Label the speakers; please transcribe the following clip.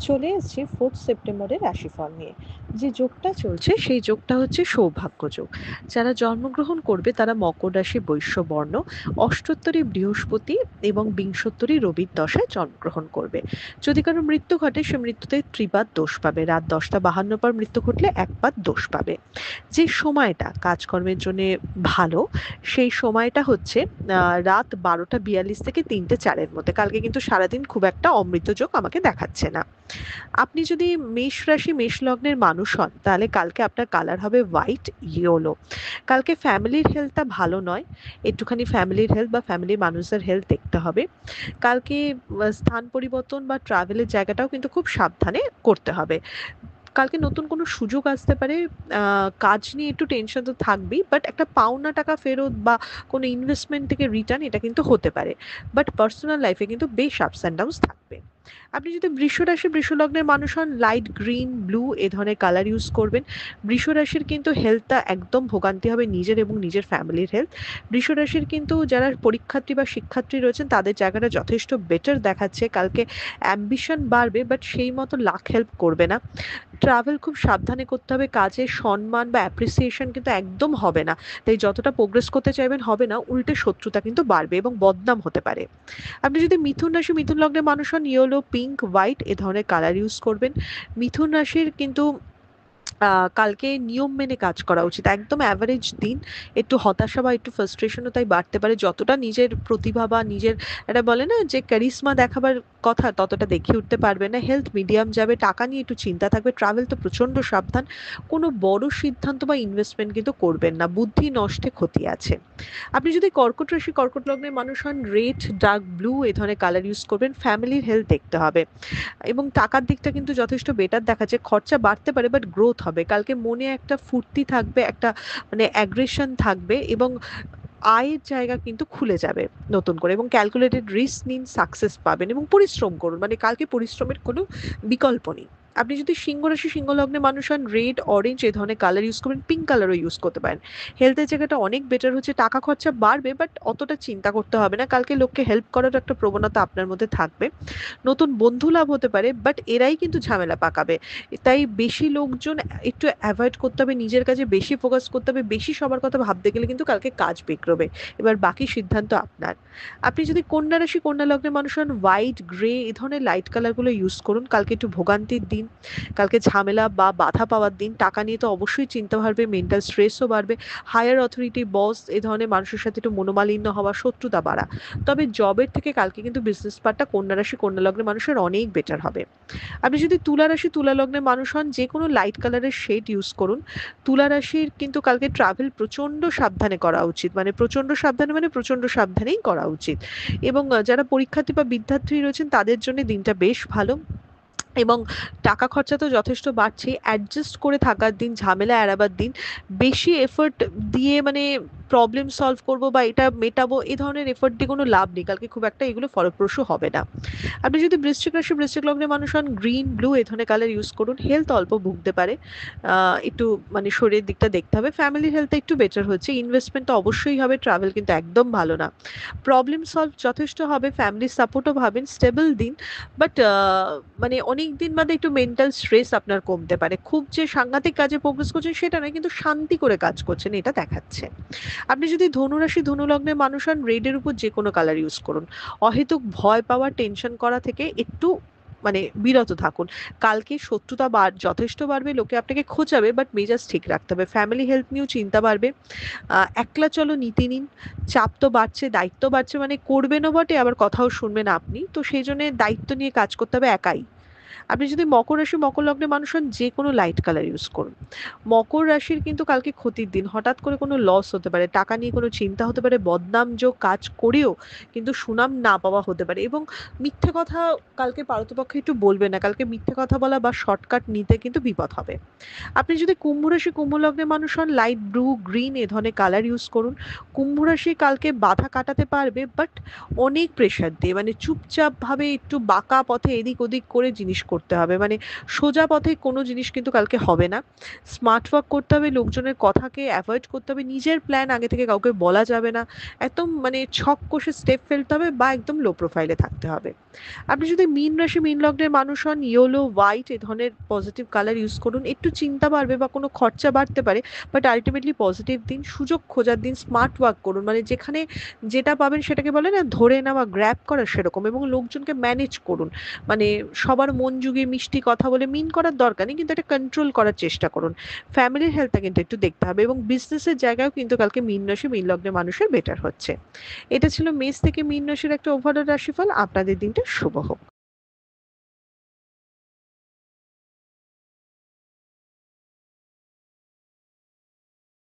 Speaker 1: চলে এসেছি 4th সেপ্টেম্বরের রাশিফল নিয়ে। যে যোগটা চলছে সেই যোগটা হচ্ছে সৌভাগ্য যোগ। যারা জন্মগ্রহণ করবে তারা মকর রাশি বৈশ্য বর্ণ, অষ্টোত্তরী বৃহস্পতি এবং বিংশোত্তরী রবির দশায় জন্মগ্রহণ করবে। যদি কারো মৃত্যু ঘটে সে মৃত্যুতে ত্রিপাদ দোষ পাবে, রাত 10টা 52 পর মৃত্যু ঘটলে একপাদ দোষ পাবে। যে সময়টা কাজকর্মের জন্য ভালো সেই সময়টা হচ্ছে রাত 12টা 42 থেকে 3টে 4-এর মধ্যে। কালকে কিন্তু সারাদিন খুব একটা অমৃত যোগ আমাকে দেখাচ্ছে না। আপনি যদি মেষ রাশি মেষ লগ্নের মানুষ হন তাহলে কালকে আপনার কালার হবে হোয়াইট ইয়েলো। কালকে ফ্যামিলির হেলথটা ভালো নয়, একটুখানি ফ্যামিলির হেলথ বা ফ্যামিলির মানুষের হেলথ দেখতে হবে। কালকে স্থান পরিবর্তন বা ট্রাভেলের জায়গাটাও কিন্তু খুব সাবধানে করতে হবে। কালকে নতুন কোনো সুযোগ আসতে পারে। কাজ নিয়ে একটু টেনশন তো থাকবেই, বাট একটা পাওনা টাকা ফেরত বা কোনো ইনভেস্টমেন্ট থেকে রিটার্ন এটা কিন্তু হতে পারে। বাট পার্সোনাল লাইফে কিন্তু বেশ আপস অ্যান্ড ডাউনস থাকবে। আপনি যদি বৃষ রাশি বৃষ লগ্নের মানুষ হন লাইট গ্রিন ব্লু এ ধরনের কালার ইউজ করবেন। বৃষ রাশির কিন্তু হেলথটা একদম ভোগান্তি হবে, নিজের এবং নিজের ফ্যামিলির হেলথ। বৃষ রাশির কিন্তু যারা পরীক্ষার্থী বা শিক্ষার্থী রয়েছেন তাদের জায়গাটা যথেষ্ট বেটার দেখাচ্ছে। কালকে অ্যাম্বিশন বাড়বে বাট সেই মতো লাক হেল্প করবে না। ট্রাভেল খুব সাবধানে করতে হবে, কাজে সম্মান বা অ্যাপ্রিসিয়েশন কিন্তু একদম হবে না। তাই যতটা প্রোগ্রেস করতে চাইবেন হবে না, উল্টে শত্রুতা কিন্তু বাড়বে এবং বদনাম হতে পারে। আপনি যদি মিথুন রাশি মিথুন লগ্নের মানুষ হন ইয়েলো পিঙ্ক হোয়াইট এ ধরনের কালার ইউজ করবেন। মিথুন রাশির কিন্তু কালকে নিয়ম মেনে কাজ করা উচিত, একদম অ্যাভারেজ দিন। একটু হতাশা বা একটু ফ্রাস্ট্রেশনও তাই বাড়তে পারে, যতটা নিজের প্রতিভা বা নিজের এটা বলে না যে ক্যারিশমা দেখাবার কথা ততটা দেখিয়ে উঠতে পারবে না। হেলথ মিডিয়াম যাবে, টাকা নিয়ে একটু চিন্তা থাকবে, ট্রাভেল তো প্রচণ্ড সাবধান। কোনো বড় সিদ্ধান্ত বা ইনভেস্টমেন্ট কিন্তু করবেন না, বুদ্ধি নষ্টে ক্ষতি আছে। আপনি যদি কর্কট রাশি কর্কট লগ্নের মানুষ হন রেড ডার্ক ব্লু এ ধরনের কালার ইউজ করবেন। ফ্যামিলির হেলথ দেখতে হবে এবং টাকার দিকটা কিন্তু যথেষ্ট বেটার দেখাচ্ছে, খরচা বাড়তে পারে বাট গ্রোথ হবে। কালকে মনে একটা ফুর্তি থাকবে, একটা মানে অ্যাগ্রেশন থাকবে এবং আয়ের জায়গা কিন্তু খুলে যাবে নতুন করে, এবং ক্যালকুলেটেড রিস্ক নিন, সাকসেস পাবেন এবং পরিশ্রম করুন, মানে কালকে পরিশ্রমের কোনো বিকল্প নেই। আপনি যদি সিংহ রাশি সিংহ লগ্নে মানুষ হন রেড অরেঞ্জ এই ধরনের কালার ইউজ করবেন, পিঙ্ক কালারও ইউজ করতে পারেন। হেলথের জায়গাটা অনেক বেটার হচ্ছে, টাকা খরচা বাড়বে বাট অতটা চিন্তা করতে হবে না। কালকে লোককে হেল্প করার একটা প্রবণতা আপনার মধ্যে থাকবে। নতুন বন্ধু লাভ হতে পারে বাট এরাই কিন্তু ঝামেলা পাকাবে। তাই বেশি লোকজন একটু অ্যাভয়েড করতে হবে, নিজের কাজে বেশি ফোকাস করতে হবে। বেশি সবার কথা ভাবতে গেলে কিন্তু কালকে কাজ বিগড়বে। এবার বাকি সিদ্ধান্ত আপনার। আপনি যদি কন্যা রাশি কন্যা লগ্নের মানুষ হন হোয়াইট গ্রে এই ধরনের লাইট কালারগুলো ইউজ করুন। কালকে একটু ভোগান্তির দিন, কালকে ঝামেলা বা বাধা পাওয়ার দিন। টাকা নিয়ে তো অবশ্যই চিন্তা বাড়বে, মেন্টাল স্ট্রেসও বাড়বে। হায়ার অথরিটি বস এ ধরনের মানুষের সাথে একটু মনোমালিন্য হওয়া, শত্রুতা বাড়া। তবে জবের থেকে কালকে কিন্তু বিজনেস পার্টটা কন্যা রাশি কন্যা লগ্নের মানুষের অনেক বেটার হবে। আপনি যদি তুলা রাশি তুলা লগ্নের মানুষ হন যে কোনো লাইট কালারের শেড ইউজ করুন। তুলা রাশির কিন্তু কালকে ট্রাভেল প্রচন্ড সাবধানে করা উচিত, মানে প্রচন্ড সাবধানে মানে প্রচন্ড সাবধানেই করা উচিত। এবং যারা পরীক্ষার্থী বা বিদ্যার্থী রয়েছেন তাদের জন্য দিনটা বেশ ভালো। এবং টাকা খরচা তো যথেষ্ট বাড়ছেই, অ্যাডজাস্ট করে থাকার দিন, ঝামেলা এড়াবার দিন। বেশি এফোর্ট দিয়ে মানে প্রবলেম সলভ করব বা এটা মেটাবো এই ধরনের এফোর্ট দিয়ে কোনো লাভ নেই, কালকে খুব একটা এগুলো ফলপ্রসূ হবে না। আপনি যদি বৃশ্চিক রাশি বৃশ্চিক লগ্নের মানুষ হন গ্রিন ব্লু এ ধরনের কালার ইউজ করুন। হেলথ অল্প ভুগতে পারে, একটু মানে শরীরের দিকটা দেখতে হবে। ফ্যামিলির হেলথ একটু বেটার হচ্ছে, ইনভেস্টমেন্ট তো অবশ্যই হবে, ট্রাভেল কিন্তু একদম ভালো না। প্রবলেম সলভ যথেষ্ট হবে, ফ্যামিলির সাপোর্টও ভাবেন, স্টেবল দিন। বাট মানে অনেক দিন বাদে একটু মেন্টাল স্ট্রেস আপনার কমতে পারে। খুব যে সাংঘাতিক কাজে প্রোগ্রেস করছেন সেটা নয়, কিন্তু শান্তি করে কাজ করছেন এটা দেখাচ্ছে। আপনি যদি ধনুরাশি ধনু লগ্নের মানুষ হন রেডের উপর যে কোনো কালার ইউজ করুন। অহেতুক ভয় পাওয়া টেনশন করা থেকে একটু মানে বিরত থাকুন। কালকে শত্রুতা যথেষ্ট বাড়বে, লোকে আপনাকে খোঁচাবে বাট মেজাজ ঠিক রাখতে হবে। ফ্যামিলি হেলথ নিয়েও চিন্তা বাড়বে। একলা চলো নীতি নিন। চাপ তো বাড়ছে, দায়িত্ব বাড়ছে, মানে করবেনও বটে আবার কথাও শুনবেন আপনি, তো সেই জন্য দায়িত্ব নিয়ে কাজ করতে হবে একাই। আপনি যদি মকর রাশি মকর লগ্নের মানুষ হন যে কোনো লাইট কালার ইউজ করুন। মকর রাশির কিন্তু কালকে ক্ষতির দিন, হঠাৎ করে কোনো লস হতে পারে, টাকা নিয়ে কোনো চিন্তা হতে পারে, বদনাম যোগ কাজ করেও কিন্তু সুনাম না পাওয়া হতে পারে। এবং মিথ্যে কথা কালকে পারতপক্ষে একটু বলবে না, কালকে মিথ্যে কথা বলা বা শর্টকাট নিতে কিন্তু বিপদ হবে। আপনি যদি কুম্ভ রাশি কুম্ভ লগ্নের মানুষ হন লাইট ব্লু গ্রিন এ ধরনের কালার ইউজ করুন। কুম্ভ রাশি কালকে বাধা কাটাতে পারবে বাট অনেক প্রেশার দিয়ে, মানে চুপচাপ ভাবে একটু বাঁকা পথে এদিক ওদিক করে জিনিস জিনিস করতে হবে, মানে সোজা পথে কোনো জিনিস কিন্তু কালকে হবে না। স্মার্ট ওয়ার্ক করতে হবে, লোকজনের কথাকে অ্যাভয়েড করতে হবে, নিজের প্ল্যান আগে থেকে কাউকে বলা যাবে না, একদম মানে ছক কষে স্টেপ ফেলতে হবে বা একদম লো প্রোফাইলে থাকতে হবে। আপনি যদি মীন রাশি মীন লগ্নের মানুষ হন, ইয়েলো হোয়াইট এ ধরনের পজিটিভ কালার ইউজ করুন। একটু চিন্তা বাড়বে বা কোনো খরচা বাড়তে পারে, বাট আলটিমেটলি পজিটিভ দিন, সুযোগ খোঁজার দিন। স্মার্ট ওয়ার্ক করুন, মানে যেখানে যেটা পাবেন সেটাকে বলে না ধরে নেওয়া, গ্র্যাব করা, সেরকম। এবং লোকজনকে ম্যানেজ করুন, মানে সবার মন জুগিয়ে মিষ্টি কথা বলে মিন করার দরকার নেই, কিন্তু এটা কন্ট্রোল করার চেষ্টা করুন। ফ্যামিলির হেলথটা কিন্তু একটু দেখতে হবে, এবং বিজনেসের জায়গায়ও কিন্তু কালকে মীন রাশি মীন লগ্নের মানুষের বেটার হচ্ছে। এটা ছিল মেষ থেকে মীন রাশির একটা ওভারঅল রাশিফল। আপনাদের দিনটা শুভ হোক।